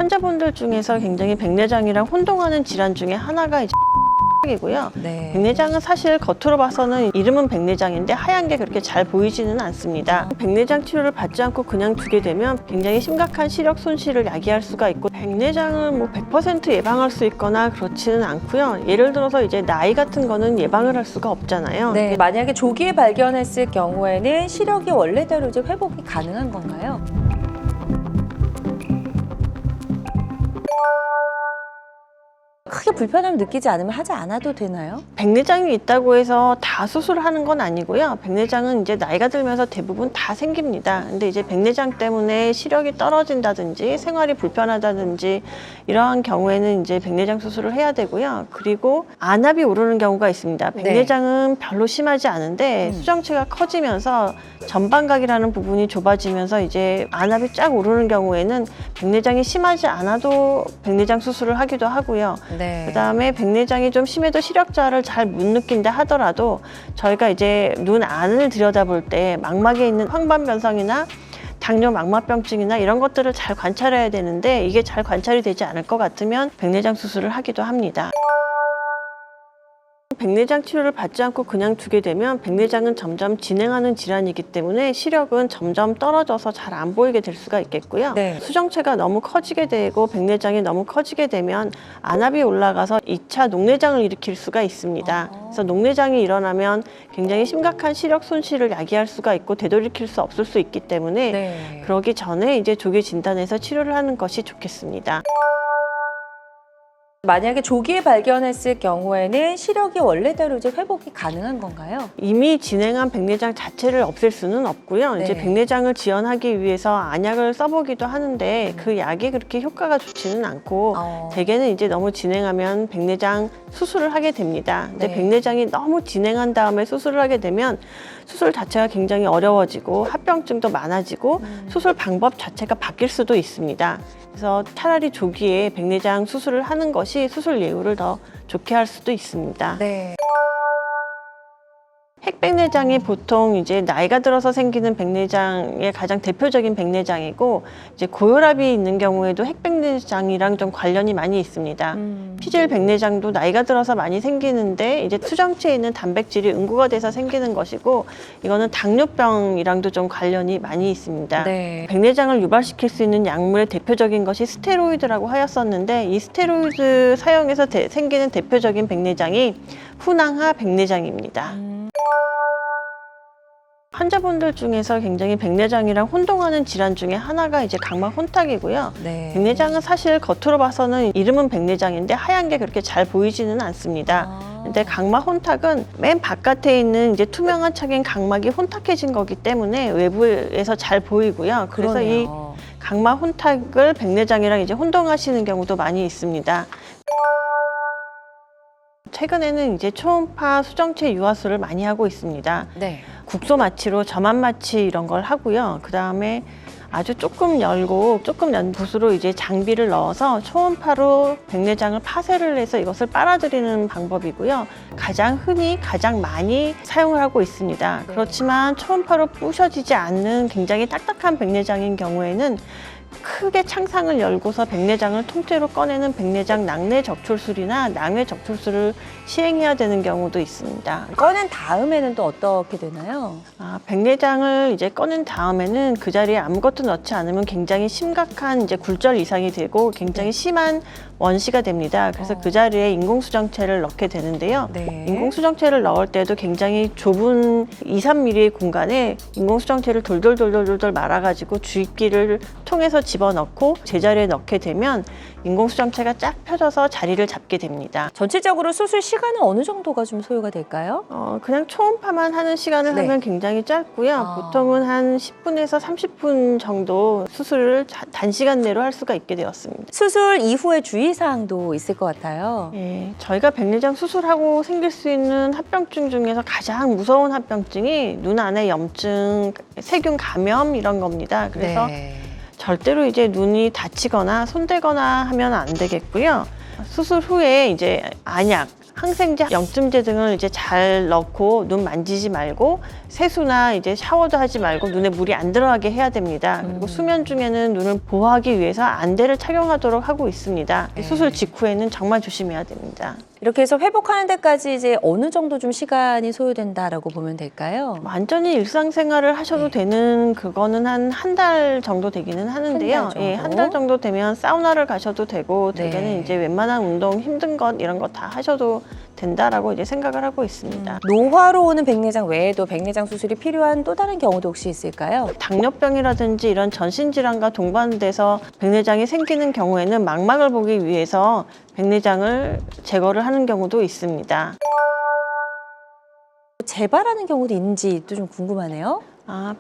환자분들 중에서 굉장히 백내장이랑 혼동하는 질환 중에 하나가 이제 이고요. 네. 백내장은 사실 겉으로 봐서는 이름은 백내장인데 하얀 게 그렇게 잘 보이지는 않습니다. 백내장 치료를 받지 않고 그냥 두게 되면 굉장히 심각한 시력 손실을 야기할 수가 있고, 백내장을 뭐 100% 예방할 수 있거나 그렇지는 않고요. 예를 들어서 이제 나이 같은 거는 예방을 할 수가 없잖아요. 네. 만약에 조기에 발견했을 경우에는 시력이 원래대로 이제 회복이 가능한 건가요? 크게 불편함을 느끼지 않으면 하지 않아도 되나요? 백내장이 있다고 해서 다 수술하는 건 아니고요. 백내장은 이제 나이가 들면서 대부분 다 생깁니다. 근데 이제 백내장 때문에 시력이 떨어진다든지 생활이 불편하다든지 이러한 경우에는 이제 백내장 수술을 해야 되고요. 그리고 안압이 오르는 경우가 있습니다. 백내장은 별로 심하지 않은데 수정체가 커지면서 전방각이라는 부분이 좁아지면서 이제 안압이 쫙 오르는 경우에는 백내장이 심하지 않아도 백내장 수술을 하기도 하고요. 네. 그다음에 백내장이 좀 심해도 시력자를 잘 못 느낀다 하더라도 저희가 이제 눈 안을 들여다볼 때 망막에 있는 황반변성이나 당뇨 망막병증이나 이런 것들을 잘 관찰해야 되는데, 이게 잘 관찰이 되지 않을 것 같으면 백내장 수술을 하기도 합니다. 백내장 치료를 받지 않고 그냥 두게 되면 백내장은 점점 진행하는 질환이기 때문에 시력은 점점 떨어져서 잘 안 보이게 될 수가 있겠고요. 네. 수정체가 너무 커지게 되고 백내장이 너무 커지게 되면 안압이 올라가서 2차 녹내장을 일으킬 수가 있습니다. 그래서 녹내장이 일어나면 굉장히 심각한 시력 손실을 야기할 수가 있고 되돌이킬 수 없을 수 있기 때문에 네. 그러기 전에 이제 조기 진단해서 치료를 하는 것이 좋겠습니다. 만약에 조기에 발견했을 경우에는 시력이 원래대로 이제 회복이 가능한 건가요? 이미 진행한 백내장 자체를 없앨 수는 없고요. 네. 이제 백내장을 지원하기 위해서 안약을 써보기도 하는데 그 약이 그렇게 효과가 좋지는 않고 대개는 이제 너무 진행하면 백내장 수술을 하게 됩니다. 근데 네. 백내장이 너무 진행한 다음에 수술을 하게 되면 수술 자체가 굉장히 어려워지고 합병증도 많아지고 수술 방법 자체가 바뀔 수도 있습니다. 그래서 차라리 조기에 백내장 수술을 하는 것이 수술 예후를 더 좋게 할 수도 있습니다. 네. 핵백내장이 보통 이제 나이가 들어서 생기는 백내장의 가장 대표적인 백내장이고, 이제 고혈압이 있는 경우에도 핵백내장이랑 좀 관련이 많이 있습니다. 피질 백내장도 나이가 들어서 많이 생기는데 이제 수정체에 있는 단백질이 응고가 돼서 생기는 것이고, 이거는 당뇨병이랑도 좀 관련이 많이 있습니다. 네. 백내장을 유발시킬 수 있는 약물의 대표적인 것이 스테로이드라고 하였었는데, 이 스테로이드 사용해서 생기는 대표적인 백내장이 후낭하 백내장입니다. 환자분들 중에서 굉장히 백내장이랑 혼동하는 질환 중에 하나가 이제 각막 혼탁이고요. 네. 백내장은 사실 겉으로 봐서는 이름은 백내장인데 하얀 게 그렇게 잘 보이지는 않습니다. 근데 각막 혼탁은 맨 바깥에 있는 이제 투명한 척인 각막이 혼탁해진 거기 때문에 외부에서 잘 보이고요. 그래서 이 그러네요. 각막 혼탁을 백내장이랑 이제 혼동하시는 경우도 많이 있습니다. 최근에는 이제 초음파 수정체 유화술을 많이 하고 있습니다. 네. 국소 마취로 점암 마취 이런 걸 하고요. 그 다음에 아주 조금 열고 조금 연 붓으로 이제 장비를 넣어서 초음파로 백내장을 파쇄를 해서 이것을 빨아들이는 방법이고요. 가장 흔히 가장 많이 사용을 하고 있습니다. 그렇지만 초음파로 부셔지지 않는 굉장히 딱딱한 백내장인 경우에는 크게 창상을 열고서 백내장을 통째로 꺼내는 백내장 낙내 적출술이나 낭외 적출술을 시행해야 되는 경우도 있습니다. 꺼낸 다음에는 또 어떻게 되나요? 백내장을 이제 꺼낸 다음에는 그 자리에 아무것도 넣지 않으면 굉장히 심각한 이제 굴절 이상이 되고 굉장히 심한 원시가 됩니다. 그래서 그 자리에 인공수정체를 넣게 되는데요. 네. 인공수정체를 넣을 때도 굉장히 좁은 2~3mm의 공간에 인공수정체를 돌돌 말아가지고 주입기를 통해서 집어넣고 제자리에 넣게 되면 인공수정체가 쫙 펴져서 자리를 잡게 됩니다. 전체적으로 수술 시간은 어느 정도가 좀 소요가 될까요? 그냥 초음파만 하는 시간을 하면 굉장히 짧고요. 보통은 한 10분에서 30분 정도 수술을 단시간 내로 할 수가 있게 되었습니다. 수술 이후의 주의사항도 있을 것 같아요. 예, 저희가 백내장 수술하고 생길 수 있는 합병증 중에서 가장 무서운 합병증이 눈 안에 염증, 세균 감염 이런 겁니다. 그래서 절대로 이제 눈이 다치거나 손대거나 하면 안 되겠고요. 수술 후에 이제 안약, 항생제, 영증제 등을 이제 잘 넣고 눈 만지지 말고 세수나 이제 샤워도 하지 말고 눈에 물이 안 들어가게 해야 됩니다. 그리고 수면 중에는 눈을 보호하기 위해서 안대를 착용하도록 하고 있습니다. 수술 직후에는 정말 조심해야 됩니다. 이렇게 해서 회복하는 데까지 이제 어느 정도 좀 시간이 소요된다라고 보면 될까요? 완전히 일상생활을 하셔도 되는 그거는 한 달 정도 되기는 하는데요. 한 달 정도? 예, 한 달 정도 되면 사우나를 가셔도 되고 네. 대개는 이제 웬만한 운동 힘든 것 이런 거 다 하셔도 된다라고 이제 생각을 하고 있습니다. 노화로 오는 백내장 외에도 백내장 수술이 필요한 또 다른 경우도 혹시 있을까요? 당뇨병이라든지 이런 전신질환과 동반돼서 백내장이 생기는 경우에는 망막을 보기 위해서 백내장을 제거를 하는 경우도 있습니다. 재발하는 경우도 있는지 또 좀 궁금하네요.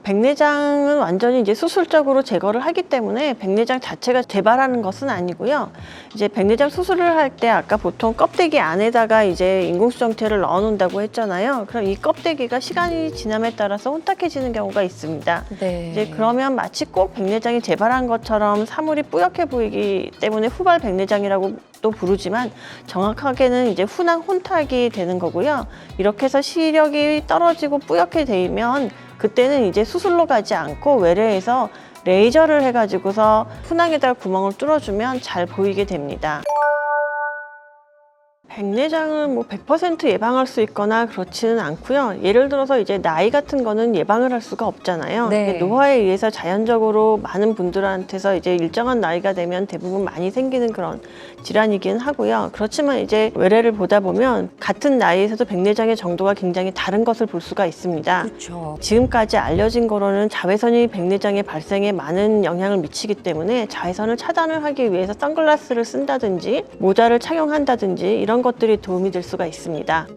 백내장은 완전히 이제 수술적으로 제거를 하기 때문에 백내장 자체가 재발하는 것은 아니고요. 이제 백내장 수술을 할 때 아까 보통 껍데기 안에다가 이제 인공수정체를 넣어 놓는다고 했잖아요. 그럼 이 껍데기가 시간이 지남에 따라서 혼탁해지는 경우가 있습니다. 네. 이제 그러면 마치 꼭 백내장이 재발한 것처럼 사물이 뿌옇게 보이기 때문에 후발 백내장이라고 또 부르지만 정확하게는 이제 훈황 혼탁이 되는 거고요. 이렇게 해서 시력이 떨어지고 뿌옇게 되면 그때는 이제 수술로 가지 않고 외래에서 레이저를 해가지고서 훈황에다가 구멍을 뚫어주면 잘 보이게 됩니다. 백내장을 뭐 100% 예방할 수 있거나 그렇지는 않고요. 예를 들어서 이제 나이 같은 거는 예방을 할 수가 없잖아요. 네. 노화에 의해서 자연적으로 많은 분들한테서 이제 일정한 나이가 되면 대부분 많이 생기는 그런 질환이긴 하고요. 그렇지만 이제 외래를 보다 보면 같은 나이에서도 백내장의 정도가 굉장히 다른 것을 볼 수가 있습니다. 그렇죠. 지금까지 알려진 거로는 자외선이 백내장의 발생에 많은 영향을 미치기 때문에 자외선을 차단을 하기 위해서 선글라스를 쓴다든지 모자를 착용한다든지 이런 것들이 도움이 될 수가 있습니다.